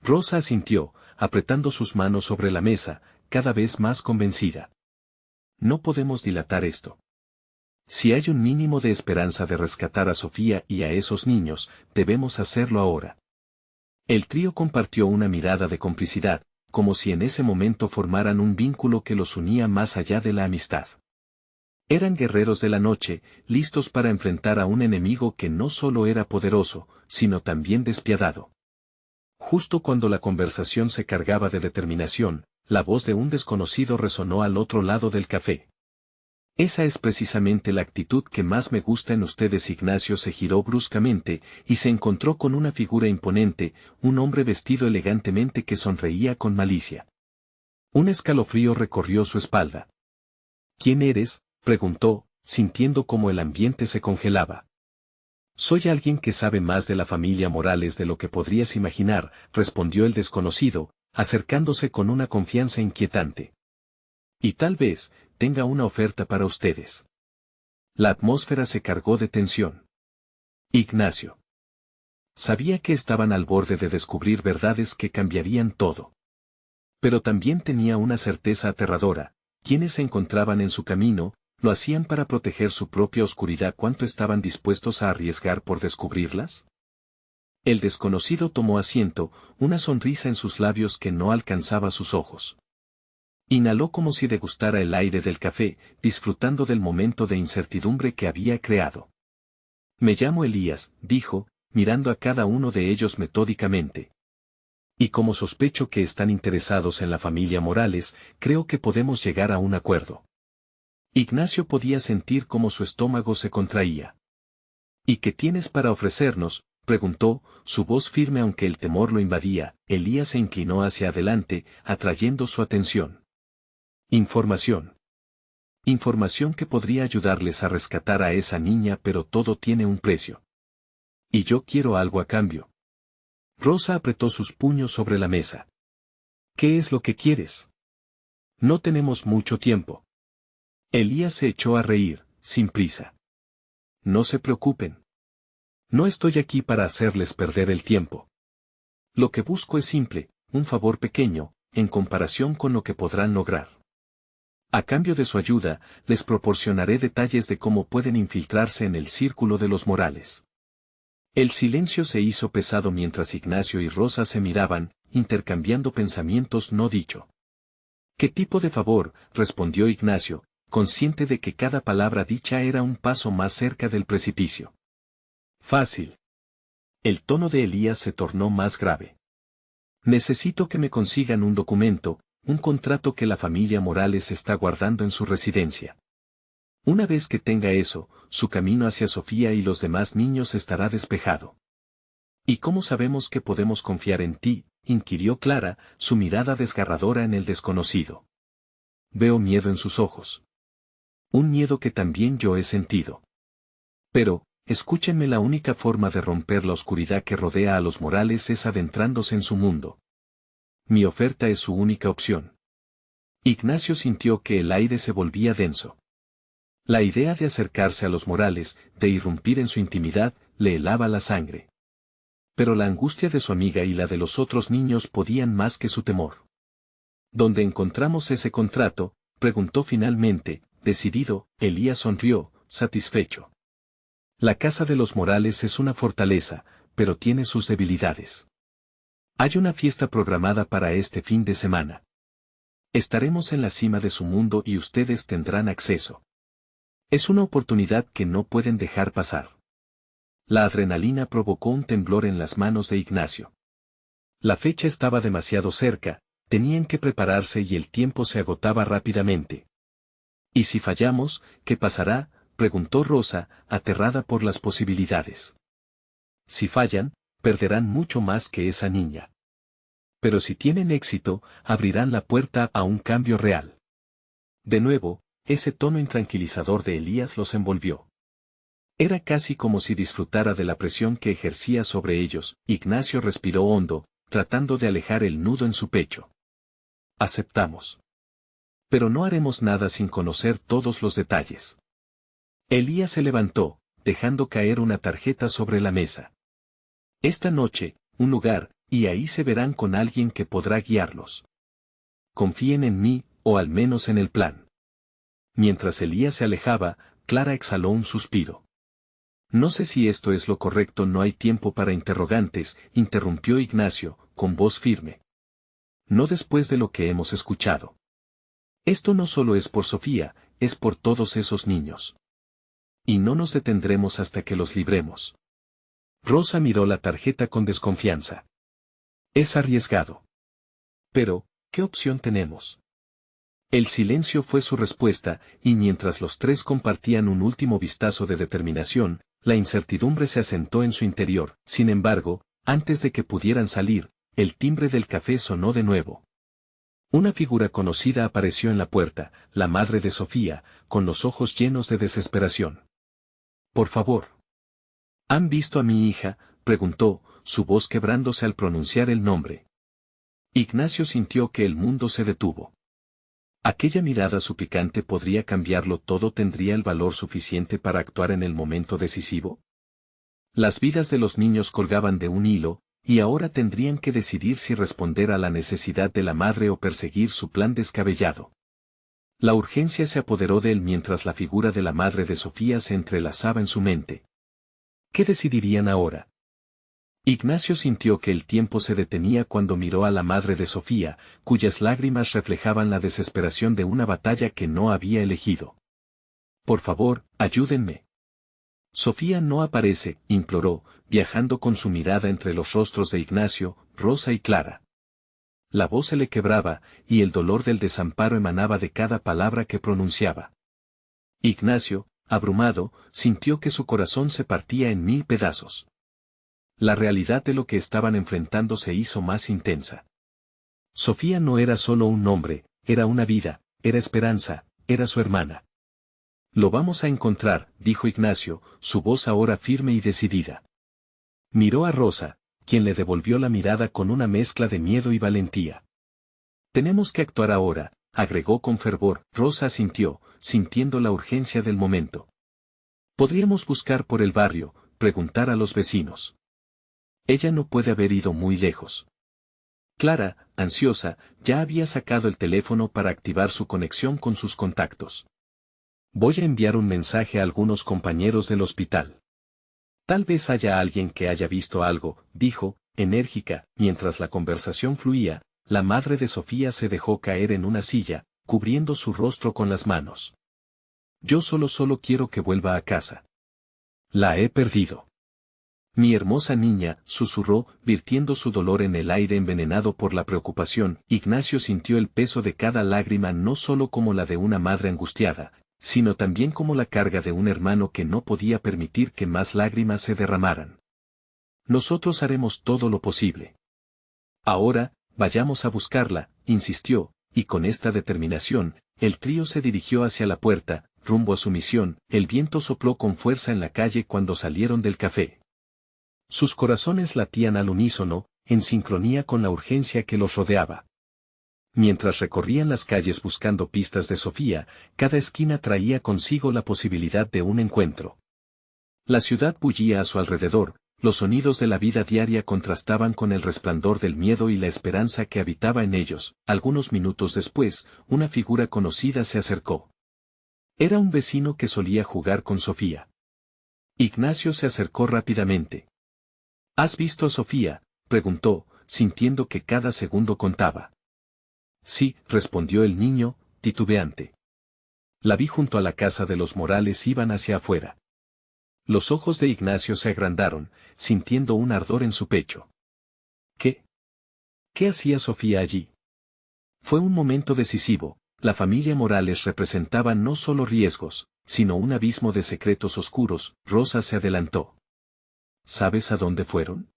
Rosa asintió, apretando sus manos sobre la mesa, cada vez más convencida. No podemos dilatar esto. Si hay un mínimo de esperanza de rescatar a Sofía y a esos niños, debemos hacerlo ahora. El trío compartió una mirada de complicidad, como si en ese momento formaran un vínculo que los unía más allá de la amistad. Eran guerreros de la noche, listos para enfrentar a un enemigo que no solo era poderoso, sino también despiadado. Justo cuando la conversación se cargaba de determinación, la voz de un desconocido resonó al otro lado del café. Esa es precisamente la actitud que más me gusta en ustedes. Ignacio se giró bruscamente, y se encontró con una figura imponente, un hombre vestido elegantemente que sonreía con malicia. Un escalofrío recorrió su espalda. ¿Quién eres?, preguntó, sintiendo cómo el ambiente se congelaba. Soy alguien que sabe más de la familia Morales de lo que podrías imaginar, respondió el desconocido, acercándose con una confianza inquietante. Y tal vez tenga una oferta para ustedes. La atmósfera se cargó de tensión. Ignacio sabía que estaban al borde de descubrir verdades que cambiarían todo. Pero también tenía una certeza aterradora: quienes se encontraban en su camino, lo hacían para proteger su propia oscuridad. ¿Cuánto estaban dispuestos a arriesgar por descubrirlas? El desconocido tomó asiento, una sonrisa en sus labios que no alcanzaba sus ojos. Inhaló como si degustara el aire del café, disfrutando del momento de incertidumbre que había creado. Me llamo Elías, dijo, mirando a cada uno de ellos metódicamente. Y como sospecho que están interesados en la familia Morales, creo que podemos llegar a un acuerdo. Ignacio podía sentir cómo su estómago se contraía. ¿Y qué tienes para ofrecernos?, preguntó, su voz firme aunque el temor lo invadía. Elías se inclinó hacia adelante, atrayendo su atención. Información. Información que podría ayudarles a rescatar a esa niña, pero todo tiene un precio. Y yo quiero algo a cambio. Rosa apretó sus puños sobre la mesa. ¿Qué es lo que quieres? No tenemos mucho tiempo. Elías se echó a reír, sin prisa. No se preocupen. No estoy aquí para hacerles perder el tiempo. Lo que busco es simple, un favor pequeño, en comparación con lo que podrán lograr. A cambio de su ayuda, les proporcionaré detalles de cómo pueden infiltrarse en el círculo de los Morales. El silencio se hizo pesado mientras Ignacio y Rosa se miraban, intercambiando pensamientos no dicho. ¿Qué tipo de favor?, respondió Ignacio, consciente de que cada palabra dicha era un paso más cerca del precipicio. Fácil. El tono de Elías se tornó más grave. Necesito que me consigan un documento, un contrato que la familia Morales está guardando en su residencia. Una vez que tenga eso, su camino hacia Sofía y los demás niños estará despejado. ¿Y cómo sabemos que podemos confiar en ti?, inquirió Clara, su mirada desgarradora en el desconocido. Veo miedo en sus ojos. Un miedo que también yo he sentido. Pero, escúchenme, la única forma de romper la oscuridad que rodea a los Morales es adentrándose en su mundo. Mi oferta es su única opción. Ignacio sintió que el aire se volvía denso. La idea de acercarse a los Morales, de irrumpir en su intimidad, le helaba la sangre. Pero la angustia de su amiga y la de los otros niños podían más que su temor. ¿Dónde encontramos ese contrato?, preguntó finalmente, decidido. Elías sonrió, satisfecho. La casa de los Morales es una fortaleza, pero tiene sus debilidades. Hay una fiesta programada para este fin de semana. Estaremos en la cima de su mundo y ustedes tendrán acceso. Es una oportunidad que no pueden dejar pasar. La adrenalina provocó un temblor en las manos de Ignacio. La fecha estaba demasiado cerca, tenían que prepararse y el tiempo se agotaba rápidamente. ¿Y si fallamos, qué pasará?, preguntó Rosa, aterrada por las posibilidades. Si fallan, perderán mucho más que esa niña. Pero si tienen éxito, abrirán la puerta a un cambio real. De nuevo, ese tono intranquilizador de Elías los envolvió. Era casi como si disfrutara de la presión que ejercía sobre ellos. Ignacio respiró hondo, tratando de alejar el nudo en su pecho. Aceptamos. Pero no haremos nada sin conocer todos los detalles. Elías se levantó, dejando caer una tarjeta sobre la mesa. Esta noche, un lugar, y ahí se verán con alguien que podrá guiarlos. Confíen en mí, o al menos en el plan. Mientras Elías se alejaba, Clara exhaló un suspiro. No sé si esto es lo correcto. No hay tiempo para interrogantes, interrumpió Ignacio, con voz firme. No después de lo que hemos escuchado. Esto no solo es por Sofía, es por todos esos niños. Y no nos detendremos hasta que los libremos. Rosa miró la tarjeta con desconfianza. Es arriesgado. Pero, ¿qué opción tenemos? El silencio fue su respuesta, y mientras los tres compartían un último vistazo de determinación, la incertidumbre se asentó en su interior. Sin embargo, antes de que pudieran salir, el timbre del café sonó de nuevo. Una figura conocida apareció en la puerta, la madre de Sofía, con los ojos llenos de desesperación. Por favor. ¿Han visto a mi hija?, preguntó, su voz quebrándose al pronunciar el nombre. Ignacio sintió que el mundo se detuvo. Aquella mirada suplicante podría cambiarlo todo. ¿Tendría el valor suficiente para actuar en el momento decisivo? Las vidas de los niños colgaban de un hilo, y ahora tendrían que decidir si responder a la necesidad de la madre o perseguir su plan descabellado. La urgencia se apoderó de él mientras la figura de la madre de Sofía se entrelazaba en su mente. ¿Qué decidirían ahora? Ignacio sintió que el tiempo se detenía cuando miró a la madre de Sofía, cuyas lágrimas reflejaban la desesperación de una batalla que no había elegido. Por favor, ayúdenme. Sofía no aparece, imploró, viajando con su mirada entre los rostros de Ignacio, Rosa y Clara. La voz se le quebraba, y el dolor del desamparo emanaba de cada palabra que pronunciaba. Ignacio, abrumado, sintió que su corazón se partía en 1000 pedazos. La realidad de lo que estaban enfrentando se hizo más intensa. Sofía no era solo un nombre, era una vida, era esperanza, era su hermana. Lo vamos a encontrar, dijo Ignacio, su voz ahora firme y decidida. Miró a Rosa, quien le devolvió la mirada con una mezcla de miedo y valentía. Tenemos que actuar ahora, agregó con fervor. Rosa asintió, sintiendo la urgencia del momento. Podríamos buscar por el barrio, preguntar a los vecinos. Ella no puede haber ido muy lejos. Clara, ansiosa, ya había sacado el teléfono para activar su conexión con sus contactos. Voy a enviar un mensaje a algunos compañeros del hospital. Tal vez haya alguien que haya visto algo, dijo, enérgica. Mientras la conversación fluía, la madre de Sofía se dejó caer en una silla, cubriendo su rostro con las manos. Yo solo quiero que vuelva a casa. La he perdido. Mi hermosa niña, susurró, virtiendo su dolor en el aire envenenado por la preocupación. Ignacio sintió el peso de cada lágrima no solo como la de una madre angustiada, sino también como la carga de un hermano que no podía permitir que más lágrimas se derramaran. Nosotros haremos todo lo posible. Ahora, vayamos a buscarla, insistió, y con esta determinación, el trío se dirigió hacia la puerta, rumbo a su misión. El viento sopló con fuerza en la calle cuando salieron del café. Sus corazones latían al unísono, en sincronía con la urgencia que los rodeaba. Mientras recorrían las calles buscando pistas de Sofía, cada esquina traía consigo la posibilidad de un encuentro. La ciudad bullía a su alrededor, los sonidos de la vida diaria contrastaban con el resplandor del miedo y la esperanza que habitaba en ellos. Algunos minutos después, una figura conocida se acercó. Era un vecino que solía jugar con Sofía. Ignacio se acercó rápidamente. ¿Has visto a Sofía?, preguntó, sintiendo que cada segundo contaba. Sí, respondió el niño, titubeante. La vi junto a la casa de los Morales, iban hacia afuera. Los ojos de Ignacio se agrandaron, sintiendo un ardor en su pecho. ¿Qué? ¿Qué hacía Sofía allí? Fue un momento decisivo. La familia Morales representaba no solo riesgos, sino un abismo de secretos oscuros. Rosa se adelantó. ¿Sabes a dónde fueron?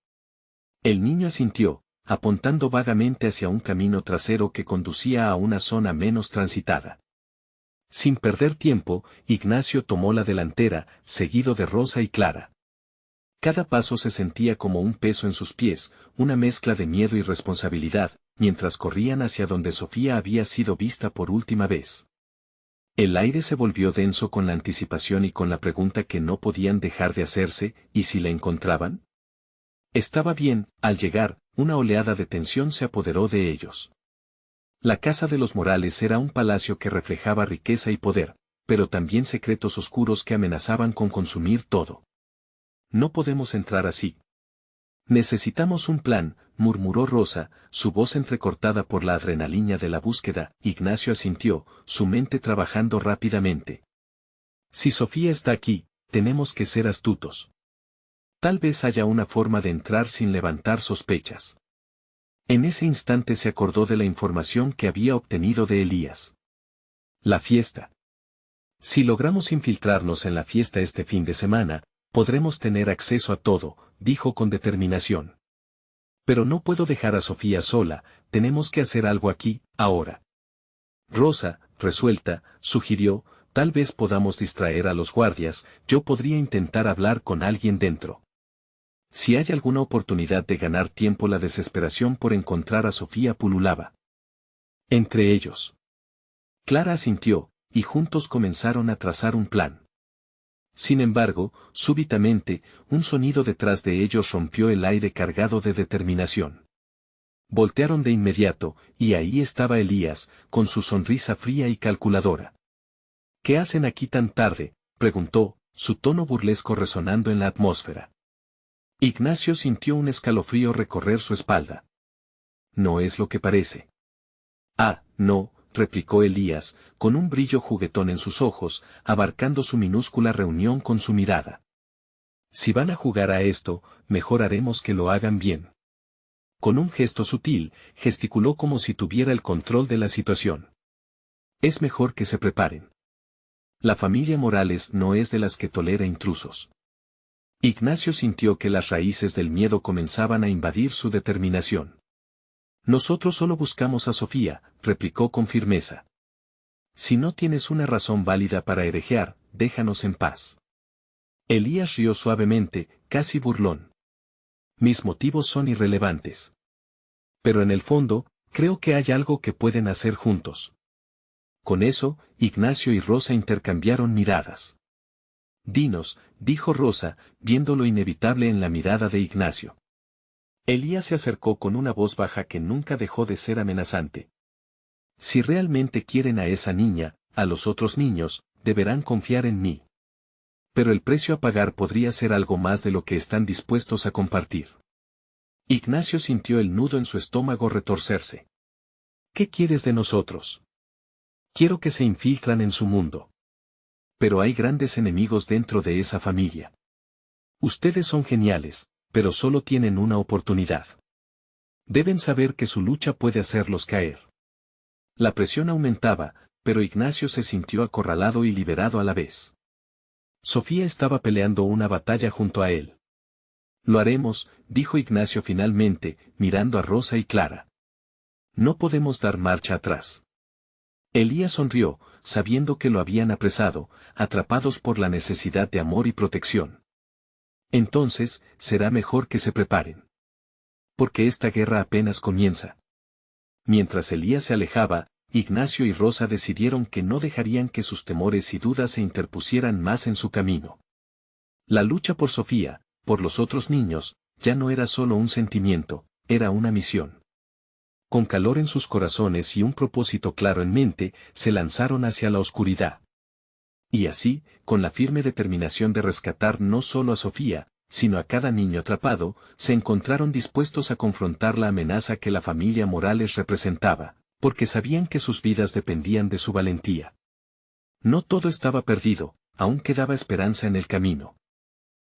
El niño asintió, apuntando vagamente hacia un camino trasero que conducía a una zona menos transitada. Sin perder tiempo, Ignacio tomó la delantera, seguido de Rosa y Clara. Cada paso se sentía como un peso en sus pies, una mezcla de miedo y responsabilidad, mientras corrían hacia donde Sofía había sido vista por última vez. El aire se volvió denso con la anticipación y con la pregunta que no podían dejar de hacerse: ¿y si la encontraban? Estaba bien. Al llegar, una oleada de tensión se apoderó de ellos. La casa de los Morales era un palacio que reflejaba riqueza y poder, pero también secretos oscuros que amenazaban con consumir todo. No podemos entrar así. Necesitamos un plan, murmuró Rosa, su voz entrecortada por la adrenalina de la búsqueda. Ignacio asintió, su mente trabajando rápidamente. Si Sofía está aquí, tenemos que ser astutos. Tal vez haya una forma de entrar sin levantar sospechas. En ese instante se acordó de la información que había obtenido de Elías. La fiesta. Si logramos infiltrarnos en la fiesta este fin de semana, podremos tener acceso a todo, dijo con determinación. Pero no puedo dejar a Sofía sola, tenemos que hacer algo aquí, ahora. Rosa, resuelta, sugirió, tal vez podamos distraer a los guardias. Yo podría intentar hablar con alguien dentro. Si hay alguna oportunidad de ganar tiempo. La desesperación por encontrar a Sofía pululaba entre ellos. Clara asintió, y juntos comenzaron a trazar un plan. Sin embargo, súbitamente, un sonido detrás de ellos rompió el aire cargado de determinación. Voltearon de inmediato, y ahí estaba Elías, con su sonrisa fría y calculadora. ¿Qué hacen aquí tan tarde?, preguntó, su tono burlesco resonando en la atmósfera. Ignacio sintió un escalofrío recorrer su espalda. No es lo que parece. Ah, no, replicó Elías, con un brillo juguetón en sus ojos, abarcando su minúscula reunión con su mirada. Si van a jugar a esto, mejor haremos que lo hagan bien. Con un gesto sutil, gesticuló como si tuviera el control de la situación. Es mejor que se preparen. La familia Morales no es de las que tolera intrusos. Ignacio sintió que las raíces del miedo comenzaban a invadir su determinación. Nosotros solo buscamos a Sofía, replicó con firmeza. Si no tienes una razón válida para herejear, déjanos en paz. Elías rió suavemente, casi burlón. Mis motivos son irrelevantes. Pero en el fondo, creo que hay algo que pueden hacer juntos. Con eso, Ignacio y Rosa intercambiaron miradas. Dinos, dijo Rosa, viendo lo inevitable en la mirada de Ignacio. Elías se acercó con una voz baja que nunca dejó de ser amenazante. Si realmente quieren a esa niña, a los otros niños, deberán confiar en mí. Pero el precio a pagar podría ser algo más de lo que están dispuestos a compartir. Ignacio sintió el nudo en su estómago retorcerse. ¿Qué quieres de nosotros? Quiero que se infiltran en su mundo. Pero hay grandes enemigos dentro de esa familia. Ustedes son geniales, pero solo tienen una oportunidad. Deben saber que su lucha puede hacerlos caer. La presión aumentaba, pero Ignacio se sintió acorralado y liberado a la vez. Sofía estaba peleando una batalla junto a él. Lo haremos, dijo Ignacio finalmente, mirando a Rosa y Clara. No podemos dar marcha atrás. Elías sonrió, sabiendo que lo habían apresado, atrapados por la necesidad de amor y protección. Entonces, será mejor que se preparen. Porque esta guerra apenas comienza. Mientras Elías se alejaba, Ignacio y Rosa decidieron que no dejarían que sus temores y dudas se interpusieran más en su camino. La lucha por Sofía, por los otros niños, ya no era solo un sentimiento, era una misión. Con calor en sus corazones y un propósito claro en mente, se lanzaron hacia la oscuridad. Y así, con la firme determinación de rescatar no solo a Sofía, sino a cada niño atrapado, se encontraron dispuestos a confrontar la amenaza que la familia Morales representaba, porque sabían que sus vidas dependían de su valentía. No todo estaba perdido, aún quedaba esperanza en el camino.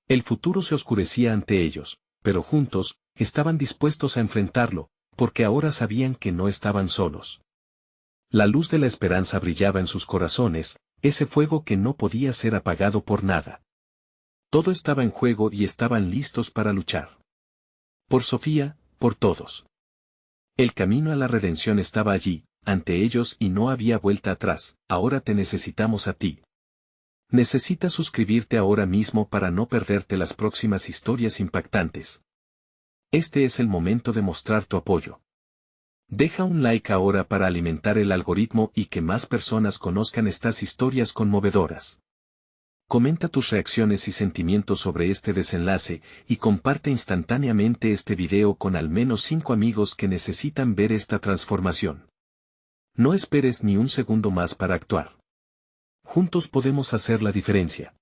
El futuro se oscurecía ante ellos, pero juntos, estaban dispuestos a enfrentarlo, porque ahora sabían que no estaban solos. La luz de la esperanza brillaba en sus corazones, ese fuego que no podía ser apagado por nada. Todo estaba en juego y estaban listos para luchar. Por Sofía, por todos. El camino a la redención estaba allí, ante ellos y no había vuelta atrás. Ahora te necesitamos a ti. Necesitas suscribirte ahora mismo para no perderte las próximas historias impactantes. Este es el momento de mostrar tu apoyo. Deja un like ahora para alimentar el algoritmo y que más personas conozcan estas historias conmovedoras. Comenta tus reacciones y sentimientos sobre este desenlace y comparte instantáneamente este video con al menos 5 amigos que necesitan ver esta transformación. No esperes ni un segundo más para actuar. Juntos podemos hacer la diferencia.